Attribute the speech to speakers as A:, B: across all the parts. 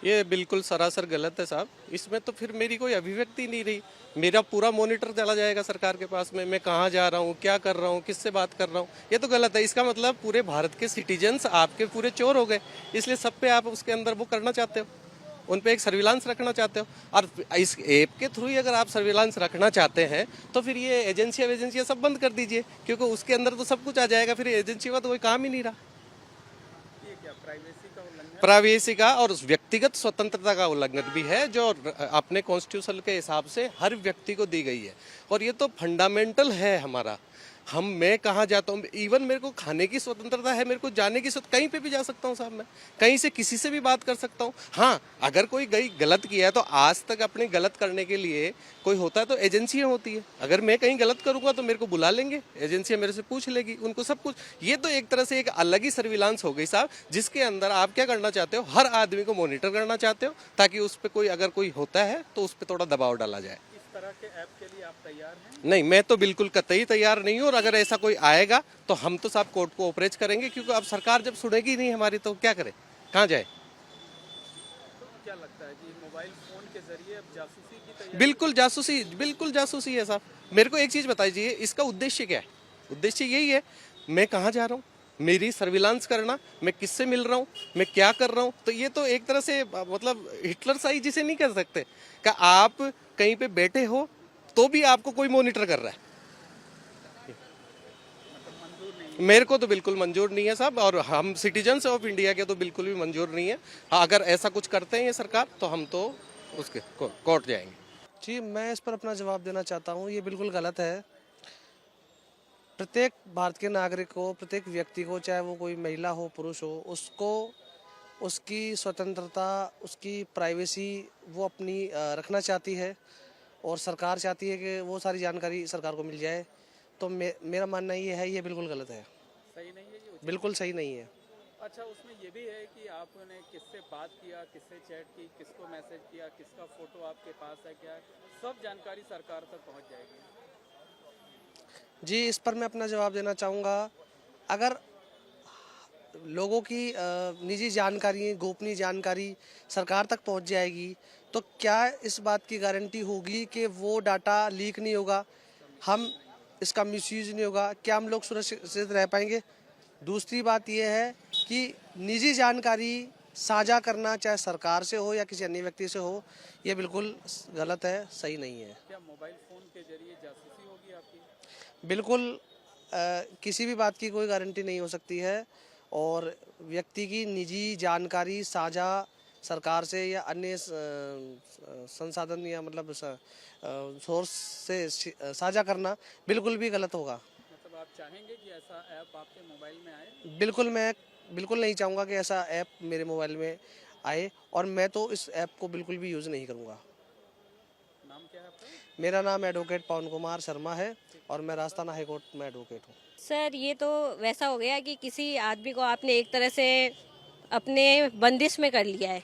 A: ये बिल्कुल सरासर गलत है साहब। इसमें तो फिर मेरी कोई अभिव्यक्ति नहीं रही। मेरा पूरा मॉनिटर चला जाएगा सरकार के पास में, मैं कहाँ जा रहा हूँ, क्या कर रहा हूँ, किससे बात कर रहा हूँ। ये तो गलत है। इसका मतलब पूरे भारत के सिटीजन्स आपके पूरे चोर हो गए, इसलिए सब पे आप उसके अंदर वो करना चाहते हो, उन पे एक सर्विलांस रखना चाहते हो। और इस ऐप के थ्रू ही अगर आप सर्विलांस रखना चाहते हैं तो फिर ये एजेंसियाँ सब बंद कर दीजिए, क्योंकि उसके अंदर तो सब कुछ आ जाएगा, फिर एजेंसी का तो कोई काम ही नहीं रहा।
B: ये क्या प्राइवेसी का उल्लंघन?
A: प्राइवेसी का और व्यक्तिगत स्वतंत्रता का उल्लंघन भी है, जो अपने कॉन्स्टिट्यूशन के हिसाब से हर व्यक्ति को दी गई है। और ये तो फंडामेंटल है हमारा। मैं कहाँ जाता हूँ, इवन मेरे को खाने की स्वतंत्रता है, मेरे को जाने की कहीं पे भी जा सकता हूँ साहब। मैं कहीं से किसी से भी बात कर सकता हूँ। हाँ, अगर कोई गलत किया है तो आज तक अपने गलत करने के लिए कोई होता है तो एजेंसियाँ होती है। अगर मैं कहीं गलत करूंगा तो मेरे को बुला लेंगे, एजेंसियाँ मेरे से पूछ लेगी, उनको सब कुछ। ये तो एक तरह से एक अलग ही सर्विलांस हो गई साहब, जिसके अंदर आप क्या करना चाहते हो, हर आदमी को मॉनिटर करना चाहते हो, ताकि उस पर कोई अगर कोई होता है तो उस पर थोड़ा दबाव डाला जाए।
B: इस तरह के ऐप के लिए आप तैयार हैं?
A: नहीं, मैं तो बिल्कुल कतई तैयार नहीं हूँ। और अगर ऐसा कोई आएगा तो हम तो साहब कोर्ट को अप्रोच करेंगे, क्योंकि अब सरकार जब सुनेगी नहीं हमारी तो क्या करे, कहाँ जाए।
B: तो क्या लगता है कि मोबाइल फोन के जरिए अब जासूसी की तैयारी?
A: बिल्कुल जासूसी है साहब। मेरे को एक चीज बताइए, इसका उद्देश्य क्या है? उद्देश्य यही है, मैं कहाँ जा रहा हूँ, मेरी सर्विलांस करना, मैं किससे मिल रहा हूँ, मैं क्या कर रहा हूँ। तो ये तो एक तरह से मतलब हिटलर साई जिसे नहीं कर सकते कि आप कहीं पे बैठे हो तो भी आपको कोई मॉनिटर कर रहा है।
B: मतलब मंजूर नहीं?
A: मेरे को तो बिल्कुल मंजूर नहीं है साहब, और हम सिटीजन्स ऑफ इंडिया के तो बिल्कुल भी मंजूर नहीं है। हाँ, अगर ऐसा कुछ करते हैं ये सरकार तो हम तो उसके कोर्ट जाएंगे।
C: जी, मैं इस पर अपना जवाब देना चाहता हूँ। ये बिल्कुल गलत है। प्रत्येक भारत के नागरिक को, प्रत्येक व्यक्ति को, चाहे वो कोई महिला हो, पुरुष हो, उसको उसकी स्वतंत्रता, उसकी प्राइवेसी वो अपनी रखना चाहती है। और सरकार चाहती है कि वो सारी जानकारी सरकार को मिल जाए। तो मेरा मानना ये है, ये बिल्कुल गलत है,
B: सही नहीं है ये उचित?
C: बिल्कुल सही नहीं है।
B: अच्छा, उसमें ये भी है कि आपने किससे बात किया, किससे चैट की, किसको मैसेज किया, किसका फोटो आपके पास है, क्या है, सब जानकारी सरकार तक पहुंच जाएगी।
C: जी, इस पर मैं अपना जवाब देना चाहूँगा। अगर लोगों की निजी जानकारी, गोपनीय जानकारी सरकार तक पहुंच जाएगी तो क्या इस बात की गारंटी होगी कि वो डाटा लीक नहीं होगा, हम इसका मिसयूज नहीं होगा, क्या हम लोग सुरक्षित रह पाएंगे? दूसरी बात यह है कि निजी जानकारी साझा करना, चाहे सरकार से हो या किसी अन्य व्यक्ति से हो, यह बिल्कुल गलत है, सही नहीं है।
B: क्या मोबाइल फोन के जरिए जासूसी होगी आपकी?
C: बिल्कुल किसी भी बात की कोई गारंटी नहीं हो सकती है। और व्यक्ति की निजी जानकारी साझा सरकार से या अन्य संसाधन या मतलब सोर्स से साझा करना बिल्कुल भी गलत होगा।
B: मतलब आप चाहेंगे कि ऐसा ऐप आपके मोबाइल में आए?
C: बिल्कुल, मैं बिल्कुल नहीं चाहूँगा कि ऐसा ऐप मेरे मोबाइल में आए, और मैं तो इस ऐप को बिल्कुल भी यूज़ नहीं करूँगा।
B: नाम क्या है आपका?
C: मेरा नाम एडवोकेट पवन कुमार शर्मा है और मैं राजस्थान हाई कोर्ट में एडवोकेट हूँ।
D: सर, ये तो वैसा हो गया कि किसी आदमी को आपने एक तरह से अपने बंदिश में कर लिया है।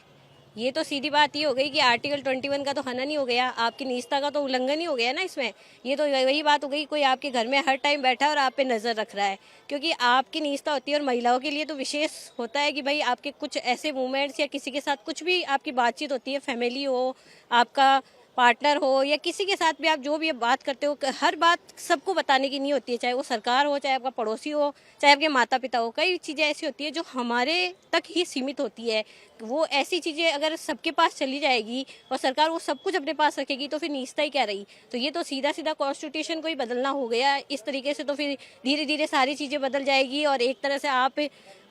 D: ये तो सीधी बात ये हो गई कि आर्टिकल 21 का तो हनन ही हो गया, आपकी निजता का तो उल्लंघन ही हो गया ना इसमें। ये तो वही बात हो गई, कोई आपके घर में हर टाइम बैठा है और आप पे नज़र रख रहा है, क्योंकि आपकी निजता होती है। और महिलाओं के लिए तो विशेष होता है कि भाई आपके कुछ ऐसे मूवमेंट्स या किसी के साथ कुछ भी आपकी बातचीत होती है, फैमिली हो, आपका पार्टनर हो या किसी के साथ भी आप जो भी बात करते हो, हर बात सबको बताने की नहीं होती है, चाहे वो सरकार हो, चाहे आपका पड़ोसी हो, चाहे आपके माता पिता हो। कई चीज़ें ऐसी होती है जो हमारे तक ही सीमित होती है। वो ऐसी चीज़ें अगर सबके पास चली जाएगी और सरकार वो सब कुछ अपने पास रखेगी तो फिर निजता ही क्या रही। तो ये तो सीधा सीधा कॉन्स्टिट्यूशन को ही बदलना हो गया इस तरीके से। तो फिर धीरे धीरे सारी चीज़ें बदल जाएगी और एक तरह से आप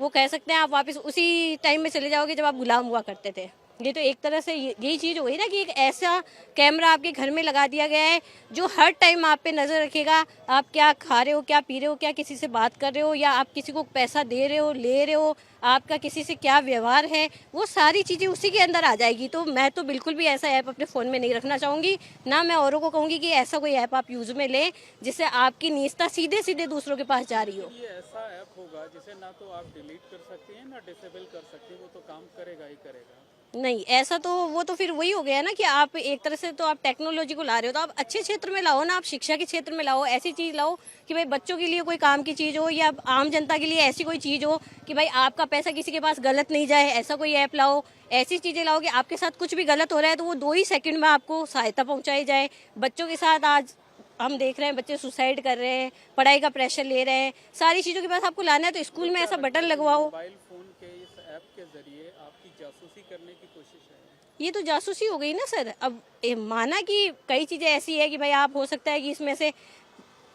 D: वो कह सकते हैं आप वापस उसी टाइम में चले जाओगे जब आप गुलाम हुआ करते थे। ये तो एक तरह से यही चीज़ हो गई ना कि एक ऐसा कैमरा आपके घर में लगा दिया गया है जो हर टाइम आप पे नज़र रखेगा, आप क्या खा रहे हो, क्या पी रहे हो, क्या किसी से बात कर रहे हो, या आप किसी को पैसा दे रहे हो, ले रहे हो, आपका किसी से क्या व्यवहार है, वो सारी चीज़ें उसी के अंदर आ जाएगी। तो मैं तो बिल्कुल भी ऐसा ऐप अपने फ़ोन में नहीं रखना चाहूँगी, ना मैं औरों को कहूँगी कि ऐसा कोई ऐप आप यूज़ में लें जिससे आपकी निजता सीधे सीधे दूसरों के पास जा रही हो।
B: ये ऐसा ऐप होगा जिसे ना तो आप डिलीट कर सकते हैं ना डिसेबल कर सकते हैं, वो तो काम करेगा ही करेगा।
D: नहीं, ऐसा तो वो तो फिर वही हो गया ना कि आप एक तरह से तो आप टेक्नोलॉजी को ला रहे हो, तो आप अच्छे क्षेत्र में लाओ ना, आप शिक्षा के क्षेत्र में लाओ, ऐसी चीज़ लाओ कि भाई बच्चों के लिए कोई काम की चीज़ हो, या आम जनता के लिए ऐसी कोई चीज़ हो कि भाई आपका पैसा किसी के पास गलत नहीं जाए, ऐसा कोई ऐप लाओ। ऐसी चीज़ें लाओ कि आपके साथ कुछ भी गलत हो रहा है तो वो 2 ही सेकंड में आपको सहायता पहुंचाई जाए। बच्चों के साथ आज हम देख रहे हैं बच्चे सुसाइड कर रहे हैं, पढ़ाई का प्रेशर ले रहे हैं, सारी चीज़ों के पास आपको लाना है तो स्कूल में ऐसा बटन लगवाओ।
B: मोबाइल फ़ोन के इस ऐप के ज़रिए आपकी जासूसी करने की कोशिश है।
D: ये तो जासूसी हो गई ना सर। अब माना कि कई चीज़ें ऐसी है कि भाई आप हो सकता है कि इसमें से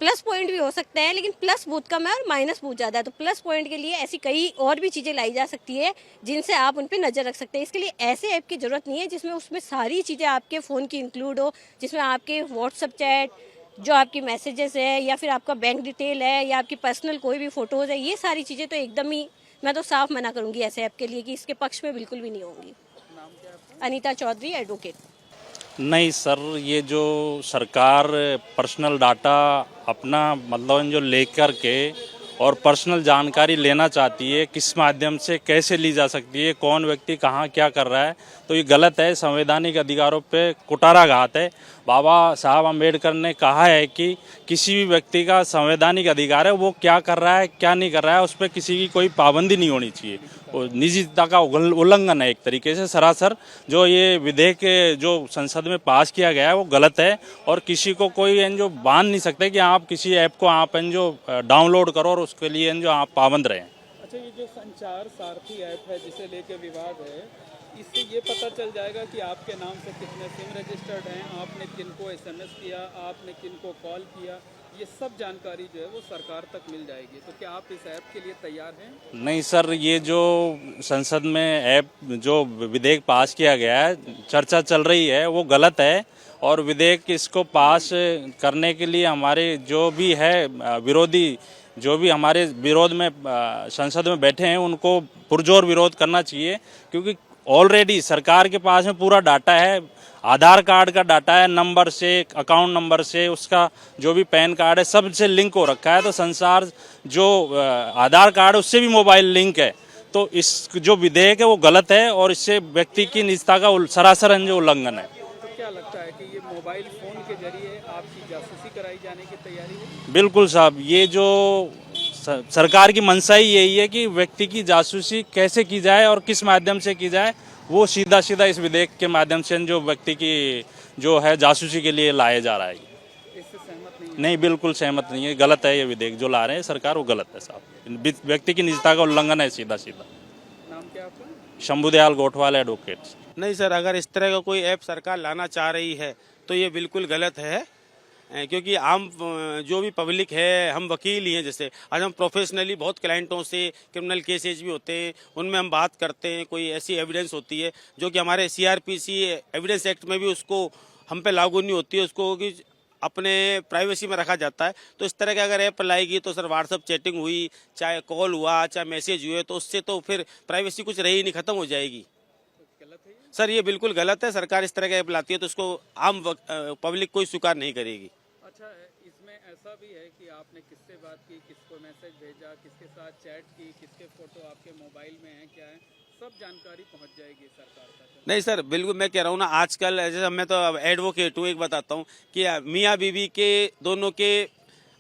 D: प्लस पॉइंट भी हो सकते हैं, लेकिन प्लस बहुत कम है और माइनस बहुत ज़्यादा है, तो प्लस पॉइंट के लिए ऐसी कई और भी चीज़ें लाई जा सकती है जिनसे आप उन पर नज़र रख सकते हैं। इसके लिए ऐसे ऐप की ज़रूरत नहीं है जिसमें उसमें सारी चीज़ें आपके फ़ोन की इंक्लूड हो, जिसमें आपके व्हाट्सअप चैट, जो आपकी मैसेजेस है, या फिर आपका बैंक डिटेल है, या आपकी पर्सनल कोई भी फ़ोटोज़ है, ये सारी चीज़ें तो एकदम ही मैं तो साफ मना करूँगी ऐसे ऐप के लिए कि इसके पक्ष में बिल्कुल भी नहीं होंगी।
B: नाम क्या है आपका?
D: अनीता चौधरी, एडवोकेट।
E: नहीं सर, ये जो सरकार पर्सनल डाटा अपना मतलब जो लेकर के और पर्सनल जानकारी लेना चाहती है, किस माध्यम से कैसे ली जा सकती है, कौन व्यक्ति कहाँ क्या कर रहा है, तो ये गलत है, संवैधानिक अधिकारों पे कुठाराघात है। बाबा साहब अम्बेडकर ने कहा है कि किसी भी व्यक्ति का संवैधानिक अधिकार है, वो क्या कर रहा है क्या नहीं कर रहा है उस पर किसी की कोई पाबंदी नहीं होनी चाहिए। वो निजता का उल्लंघन है एक तरीके से सरासर। जो ये विधेयक जो संसद में पास किया गया है वो गलत है, और किसी को कोई जो बांध नहीं सकते कि आप किसी ऐप को आप जो डाउनलोड करो और उसके लिए जो आप पाबंद रहें।
B: अच्छा, ये जो संचार सारथी ऐप है जिसे लेके विवाद है, इससे ये पता चल जाएगा कि आपके नाम से कितने सिम रजिस्टर्ड हैं, आपने किनको एसएमएस किया, आपने किनको कॉल किया, ये सब जानकारी जो है वो सरकार तक मिल जाएगी। तो क्या आप इस ऐप के लिए तैयार हैं?
E: नहीं सर, ये जो संसद में ऐप जो विधेयक पास किया गया है, चर्चा चल रही है, वो गलत है। और विधेयक इसको पास करने के लिए हमारे जो भी है विरोधी, जो भी हमारे विरोध में संसद में बैठे हैं, उनको पुरजोर विरोध करना चाहिए, क्योंकि ऑलरेडी सरकार के पास में पूरा डाटा है। आधार कार्ड का डाटा है, नंबर से, अकाउंट नंबर से, उसका जो भी पैन कार्ड है, सब से लिंक हो रखा है। तो संसार जो आधार कार्ड है उससे भी मोबाइल लिंक है। तो इस जो विधेयक है वो गलत है और इससे व्यक्ति की निजता का सरासर जो उल्लंघन है।
B: तो क्या लगता है कि ये मोबाइल फ़ोन के जरिए आपकी जासूसी कराई जाने की तैयारी है?
E: बिल्कुल साहब, ये जो सरकार की मंशा ही यही है कि व्यक्ति की जासूसी कैसे की जाए और किस माध्यम से की जाए, वो सीधा सीधा इस विधेयक के माध्यम से जो व्यक्ति की जो है जासूसी के लिए लाया जा रहा है।
B: इससे सहमत नहीं है?
E: नहीं, बिल्कुल सहमत नहीं है, गलत है ये विधेयक जो ला रहे हैं सरकार, वो गलत है साहब। व्यक्ति की निजता का उल्लंघन है सीधा सीधा।
B: नाम क्या आपका?
E: शंभुदयाल गोठवाल, एडवोकेट।
F: नहीं सर, अगर इस तरह का कोई ऐप सरकार लाना चाह रही है तो ये बिल्कुल गलत है, क्योंकि आम जो भी पब्लिक है, हम वकील ही हैं, जैसे आज हम प्रोफेशनली बहुत क्लाइंटों से क्रिमिनल केसेज भी होते हैं, उनमें हम बात करते हैं, कोई ऐसी एविडेंस होती है जो कि हमारे सीआरपीसी एविडेंस एक्ट में भी उसको हम पे लागू नहीं होती है, उसको कि अपने प्राइवेसी में रखा जाता है। तो इस तरह के अगर ऐप लाएगी तो सर व्हाट्सअप चैटिंग हुई, चाहे कॉल हुआ, चाहे मैसेज हुए, तो उससे तो फिर प्राइवेसी कुछ रही नहीं, खत्म हो जाएगी। सर ये बिल्कुल गलत है, सरकार इस तरह का ऐप लाती है तो उसको आम पब्लिक कोई स्वीकार नहीं करेगी।
B: अच्छा, इसमें ऐसा भी है कि आपने किससे बात की, किसको मैसेज भेजा, किसके साथ चैट की, किसके फोटो आपके मोबाइल में है, क्या है, सब जानकारी पहुंच जाएगी सरकार तक।
F: नहीं सर, बिल्कुल मैं कह रहा हूँ ना, आजकल जैसे मैं तो एडवोकेट हूँ, एक बताता हूँ कि मियाँ बीवी के दोनों के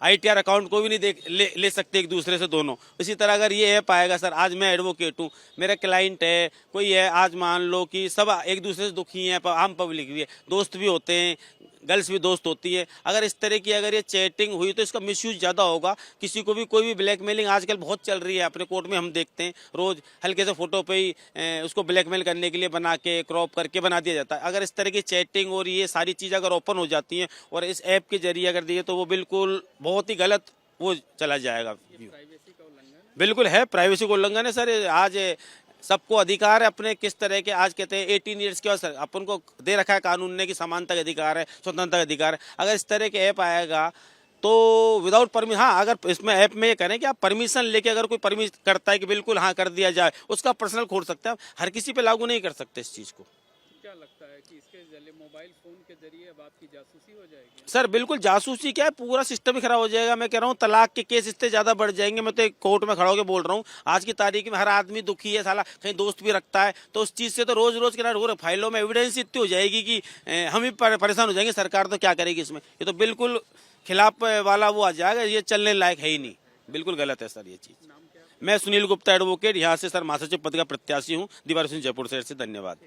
F: ITR अकाउंट को भी नहीं ले सकते एक दूसरे से दोनों। इसी तरह अगर ये ऐप आएगा सर, आज मैं एडवोकेट हूँ, मेरा क्लाइंट है, कोई है, आज मान लो कि सब एक दूसरे से दुखी हैं, आम पब्लिक भी है, दोस्त भी होते हैं, गर्ल्स भी दोस्त होती है। अगर इस तरह की अगर ये चैटिंग हुई तो इसका मिसयूज ज़्यादा होगा। किसी को भी कोई भी ब्लैकमेलिंग आजकल बहुत चल रही है, अपने कोर्ट में हम देखते हैं रोज़, हल्के से फोटो पे ही उसको ब्लैकमेल करने के लिए बना के क्रॉप करके बना दिया जाता है। अगर इस तरह की चैटिंग और ये सारी चीज़ें अगर ओपन हो जाती हैं और इस ऐप के जरिए अगर दिए तो वो बिल्कुल बहुत ही गलत वो चला जाएगा।
B: प्राइवेसी का उल्लंघन
F: बिल्कुल है, प्राइवेसी को उल्लंघन है सर। आज सबको अधिकार है अपने किस तरह के, आज कहते हैं 18 ईयर्स के बाद अपन को दे रखा है कानून ने कि समानता का अधिकार है, स्वतंत्रता का अधिकार है। अगर इस तरह के ऐप आएगा तो विदाउट परमिशन, हाँ अगर इसमें ऐप में ये करें कि आप परमिशन लेके अगर कोई परमिशन करता है कि बिल्कुल हाँ कर दिया जाए, उसका पर्सनल खोल सकते हैं, हर किसी पे लागू नहीं कर सकते इस चीज़ को।
B: क्या लगता है कि इसके जरिए मोबाइल फोन के जरिए अब आपकी जासूसी हो जाएगी?
F: सर बिल्कुल, जासूसी क्या है, पूरा सिस्टम ही खराब हो जाएगा। मैं कह रहा हूँ तलाक के केस इससे ज्यादा बढ़ जाएंगे। मैं तो एक कोर्ट में खड़ा होकर बोल रहा हूँ, आज की तारीख में हर आदमी दुखी है, साला कहीं दोस्त भी रखता है, तो उस चीज से तो रोज रोज के ना रोज फाइलों में एविडेंस इतनी हो जाएगी कि हम ही परेशान हो जाएंगे। सरकार तो क्या करेगी इसमें? ये तो बिल्कुल खिलाफ वाला वो आ जाएगा, ये चलने लायक है ही नहीं, बिल्कुल गलत है सर ये चीज। मैं सुनील गुप्ता एडवोकेट, यहाँ से सर महासचिव पद का प्रत्याशी हूँ, दीवार सिंह जयपुर शहर से। धन्यवाद।